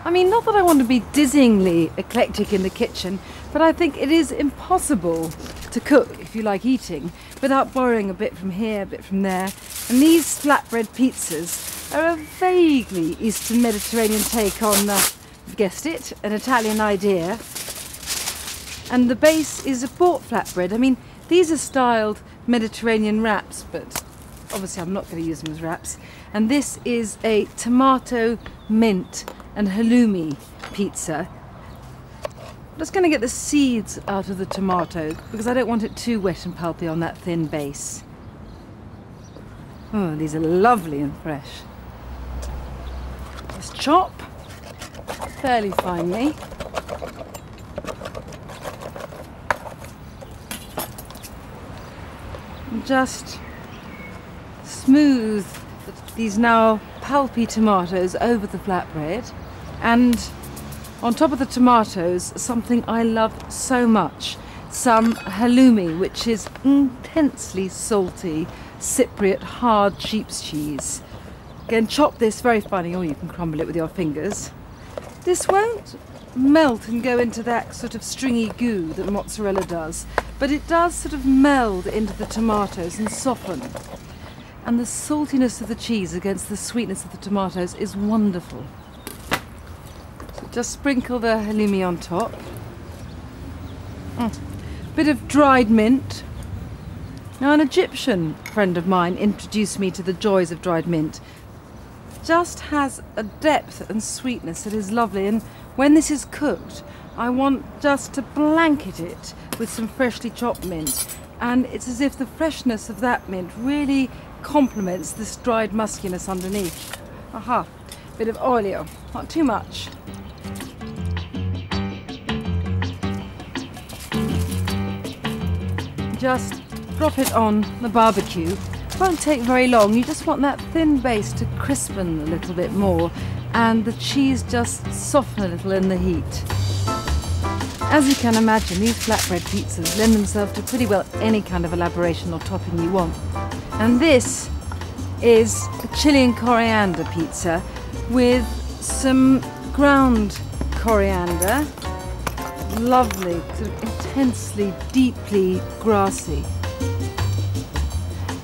I mean, not that I want to be dizzyingly eclectic in the kitchen, but I think it is impossible to cook, if you like eating, without borrowing a bit from here, a bit from there. And these flatbread pizzas are a vaguely Eastern Mediterranean take on, you've guessed it, an Italian idea. And the base is a bought flatbread. I mean, these are styled Mediterranean wraps, but obviously I'm not going to use them as wraps. And this is a tomato, mint and halloumi pizza. I'm just going to get the seeds out of the tomato because I don't want it too wet and pulpy on that thin base. Oh, these are lovely and fresh. Let's chop fairly finely. And just smooth these now pulpy tomatoes over the flatbread. And on top of the tomatoes, something I love so much, some halloumi, which is intensely salty Cypriot hard sheep's cheese. Again, chop this very finely, or you can crumble it with your fingers. This won't melt and go into that sort of stringy goo that mozzarella does, but it does sort of meld into the tomatoes and soften. And the saltiness of the cheese against the sweetness of the tomatoes is wonderful. So just sprinkle the halloumi on top. Bit of dried mint. Now, an Egyptian friend of mine introduced me to the joys of dried mint. Just has a depth and sweetness that is lovely, and when this is cooked, I want just to blanket it with some freshly chopped mint, and it's as if the freshness of that mint really complements this dried muskiness underneath. Aha, bit of olio, not too much. Just drop it on the barbecue. It won't take very long. You just want that thin base to crispen a little bit more and the cheese just soften a little in the heat. As you can imagine, these flatbread pizzas lend themselves to pretty well any kind of elaboration or topping you want. And this is a chili and coriander pizza with some ground coriander, lovely, sort of intensely, deeply grassy.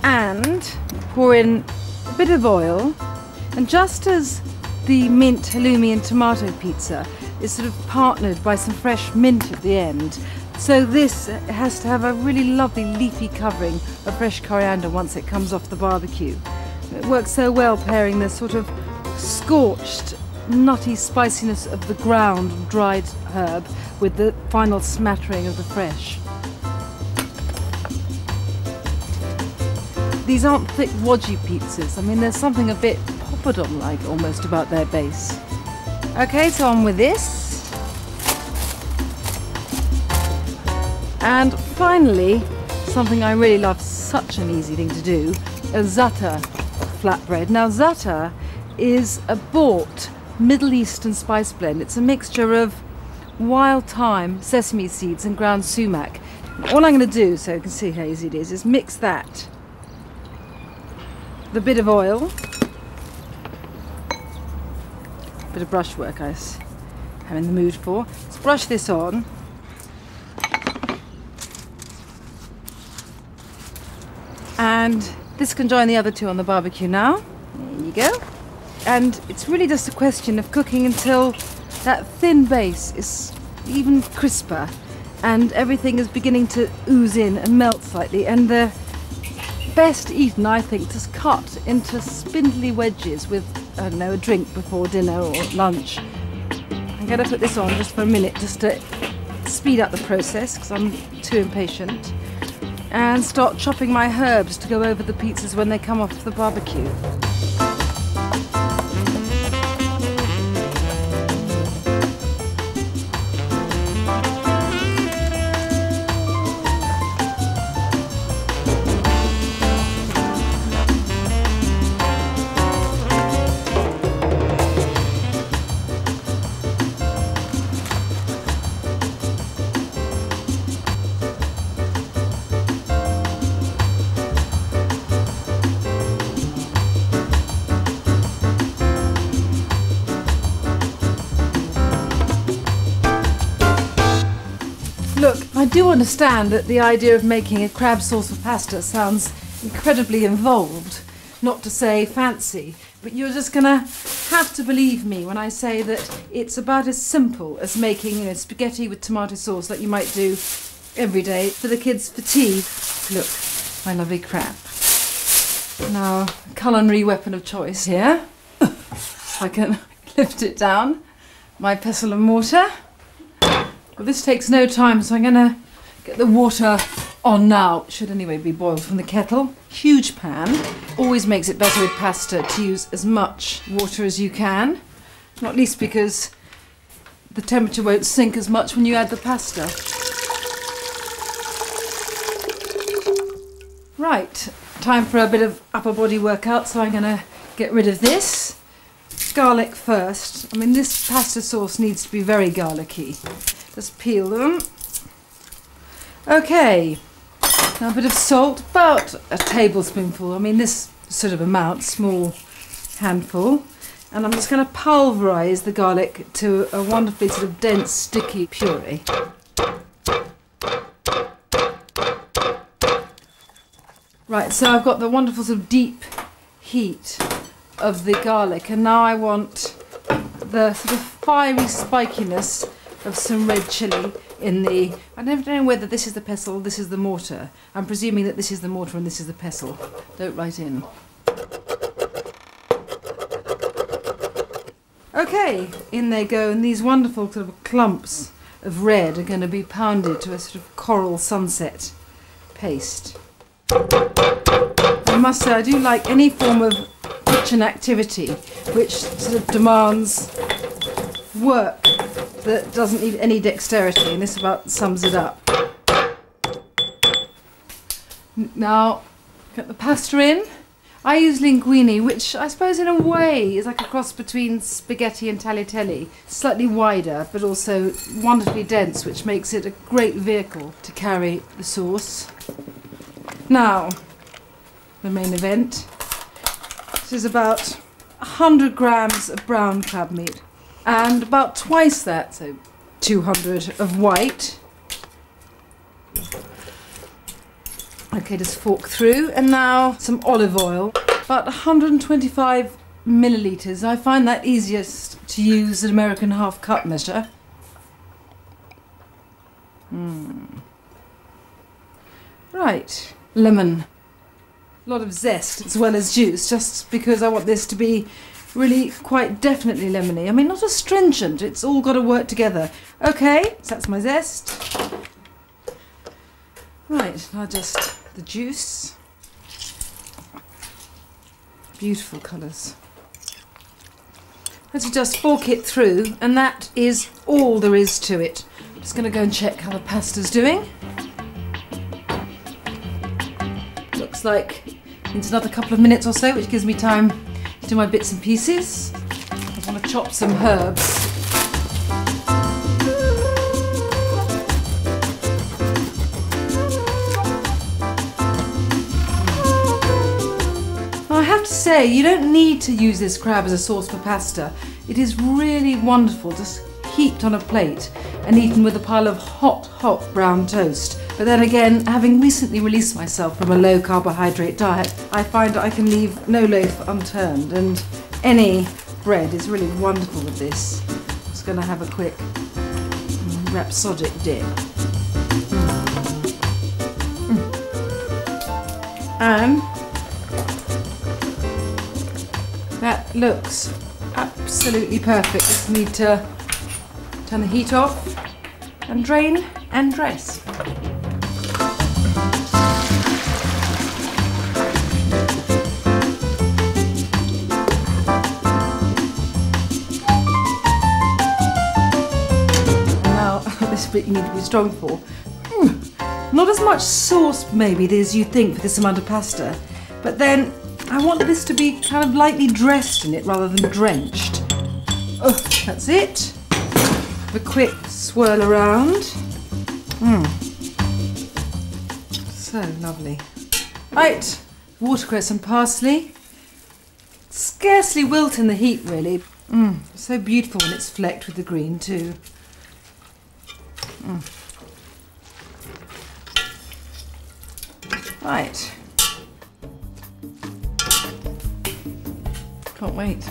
And pour in a bit of oil, and just as the mint, halloumi and tomato pizza is sort of partnered by some fresh mint at the end, so this has to have a really lovely leafy covering of fresh coriander once it comes off the barbecue. It works so well pairing the sort of scorched, nutty spiciness of the ground dried herb with the final smattering of the fresh. These aren't thick, wodgy pizzas. I mean, there's something a bit poppadom-like almost about their base. Okay, so on with this. And finally, something I really love, such an easy thing to do, a za'atar flatbread. Now, za'atar is a bought Middle Eastern spice blend. It's a mixture of wild thyme, sesame seeds and ground sumac. All I'm going to do, so you can see how easy it is mix that. The bit of oil, bit of brushwork I'm in the mood for. Let's brush this on. And this can join the other two on the barbecue now. There you go. And it's really just a question of cooking until that thin base is even crisper and everything is beginning to ooze in and melt slightly, and the best eaten, I think, just cut into spindly wedges with, I don't know, a drink before dinner or lunch. I'm going to put this on just for a minute just to speed up the process because I'm too impatient, and start chopping my herbs to go over the pizzas when they come off the barbecue. I do understand that the idea of making a crab sauce for pasta sounds incredibly involved, not to say fancy, but you're just gonna have to believe me when I say that it's about as simple as making, you know, spaghetti with tomato sauce like you might do every day for the kids for tea. Look, my lovely crab. Now, culinary weapon of choice here. I can lift it down. My pestle and mortar. Well, this takes no time, so I'm gonna get the water on now. It should anyway be boiled from the kettle. Huge pan. Always makes it better with pasta to use as much water as you can. Not least because the temperature won't sink as much when you add the pasta. Right, time for a bit of upper body workout, so I'm gonna get rid of this. Garlic first. I mean, this pasta sauce needs to be very garlicky. Just peel them. Okay, now a bit of salt, about a tablespoonful. I mean, this sort of amount, small handful. And I'm just going to pulverise the garlic to a wonderfully sort of dense, sticky puree. Right, so I've got the wonderful sort of deep heat of the garlic, and now I want the sort of fiery spikiness of some red chilli in the... I don't know whether this is the pestle or this is the mortar. I'm presuming that this is the mortar and this is the pestle. Don't write in. Okay, in they go, and these wonderful sort of clumps of red are going to be pounded to a sort of coral sunset paste. I must say, I do like any form of kitchen activity which sort of demands work that doesn't need any dexterity, and this about sums it up. Now, get the pasta in. I use linguine, which I suppose in a way is like a cross between spaghetti and tagliatelle. Slightly wider, but also wonderfully dense, which makes it a great vehicle to carry the sauce. Now, the main event. This is about 100 grams of brown crab meat and about twice that, so 200 of white. Okay, just fork through, and now some olive oil, about 125 millilitres. I find that easiest to use an American half cup measure. Right, lemon. A lot of zest as well as juice, just because I want this to be really quite definitely lemony. I mean, not astringent, it's all got to work together. Okay, so that's my zest. Right, now just the juice. Beautiful colours. Let's just fork it through, and that is all there is to it. I'm just going to go and check how the pasta's doing. Looks like it's another couple of minutes or so, which gives me time to do my bits and pieces. I want to chop some herbs. Now, I have to say, you don't need to use this crab as a sauce for pasta. It is really wonderful, just heaped on a plate and eaten with a pile of hot, hot brown toast. But then again, having recently released myself from a low carbohydrate diet, I find I can leave no loaf unturned, and any bread is really wonderful with this. I'm just going to have a quick rhapsodic dip. And that looks absolutely perfect. Just need to turn the heat off and drain and dress. This bit you need to be strong for. Not as much sauce maybe as you think for this amount of pasta, but then I want this to be kind of lightly dressed in it rather than drenched. Oh, that's it. Have a quick swirl around. So lovely. Right, watercress and parsley. Scarcely wilt in the heat really. So beautiful when it's flecked with the green too. Right. Can't wait.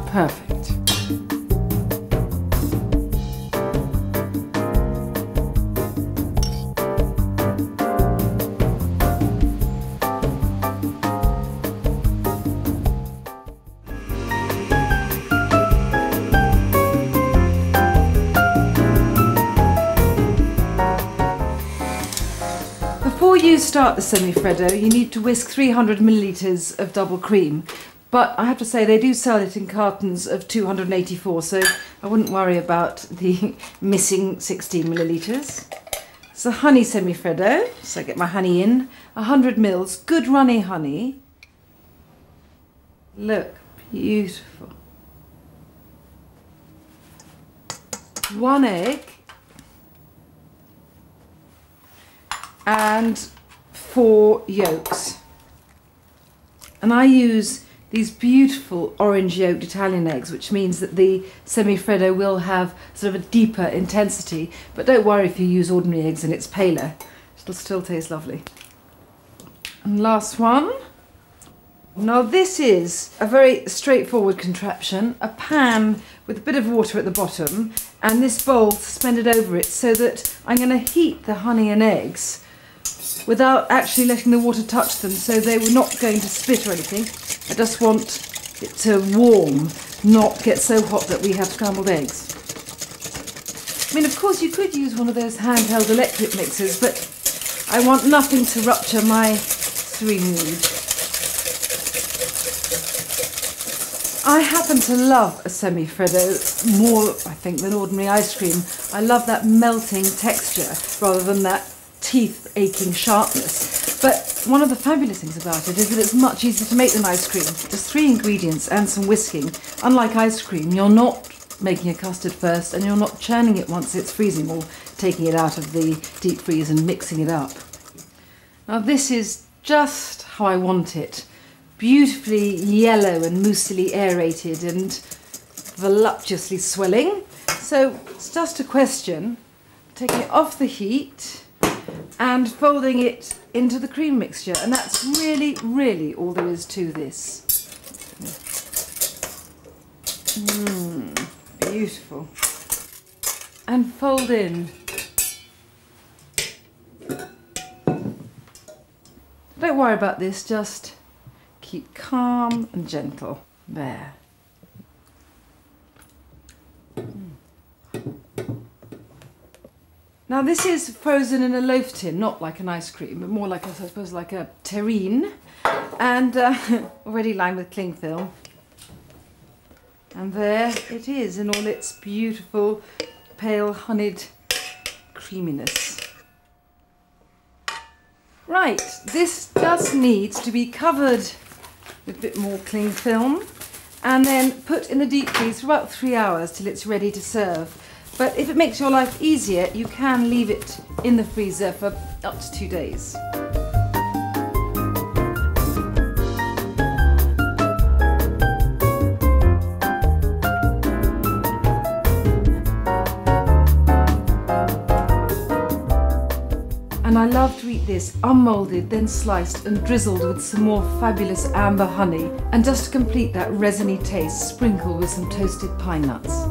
Perfect. Before you start the Semifreddo, you need to whisk 300 millilitres of double cream. But I have to say they do sell it in cartons of 284, so I wouldn't worry about the missing 16 millilitres. It's a honey Semifreddo, so I get my honey in. 100 mils, good runny honey. Look, beautiful. 1 egg. And 4 yolks. And I use these beautiful orange yolked Italian eggs, which means that the Semifreddo will have sort of a deeper intensity. But don't worry if you use ordinary eggs and it's paler. It'll still taste lovely. And last one. Now this is a very straightforward contraption, a pan with a bit of water at the bottom and this bowl suspended over it so that I'm going to heat the honey and eggs without actually letting the water touch them, so they were not going to split or anything. I just want it to warm, not get so hot that we have scrambled eggs. I mean, of course you could use one of those handheld electric mixers, but I want nothing to rupture my sewing mood. I happen to love a Semifreddo more, I think, than ordinary ice cream. I love that melting texture rather than that teeth-aching sharpness. But one of the fabulous things about it is that it's much easier to make than ice cream. Just 3 ingredients and some whisking. Unlike ice cream, you're not making a custard first and you're not churning it once it's freezing or taking it out of the deep freeze and mixing it up. Now this is just how I want it. Beautifully yellow and mousily aerated and voluptuously swelling. So it's just a question of taking it off the heat and folding it into the cream mixture, and that's really, really all there is to this. Beautiful. And fold in. Don't worry about this, just keep calm and gentle. There. Now this is frozen in a loaf tin, not like an ice cream, but more like, I suppose, like a terrine, and already lined with cling film. And there it is in all its beautiful, pale, honeyed creaminess. Right, this just needs to be covered with a bit more cling film and then put in the deep freeze for about 3 hours till it's ready to serve. But if it makes your life easier, you can leave it in the freezer for up to 2 days. And I love to eat this unmoulded, then sliced and drizzled with some more fabulous amber honey. And just to complete that resiny taste, sprinkle with some toasted pine nuts.